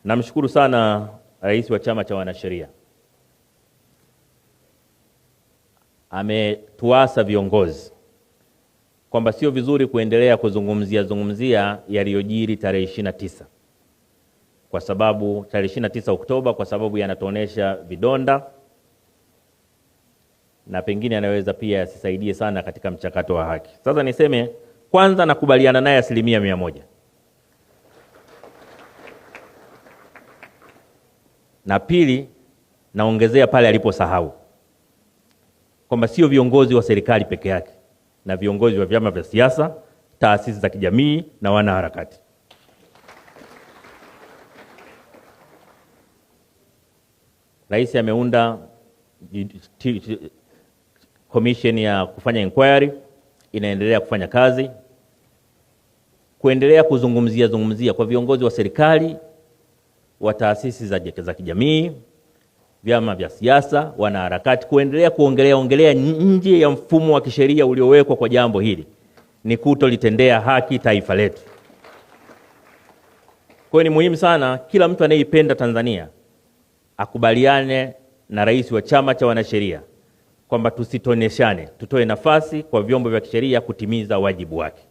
Namshukuru sana Rais wa Chama cha Wanasheria. Ametuasa viongozi kwamba sio vizuri kuendelea kuzungumzia yaliyojiri tarehe 29. Kwa sababu tarehe 29 Oktoba kwa sababu yanatuonesha vidonda na pengine anaweza pia yasisaidie sana katika mchakato wa haki. Sasa niseme kwanza nakubaliana naye 100%. Na pili naongezea pale aliposahau kwamba sio viongozi wa serikali peke yake na viongozi wa vyama vya siasa, taasisi za kijamii na wanaharakati. Rais ameunda commission ya kufanya inquiry, inaendelea kufanya kazi, kuendelea kuzungumzia kwa viongozi wa serikali, wa taasisi za kijamii, vyama vya siasa, wanaharakati, kuendelea kuongelea nje ya mfumo wa kisheria uliowekwa kwa jambo hili ni kutolitendea haki taifa letu. Kwa hiyo ni muhimu sana kila mtu anayeipenda Tanzania akubaliane na Rais wa Chama cha Wanasheria kwamba tusitoneshane, tutoe nafasi kwa vyombo vya kisheria kutimiza wajibu wake.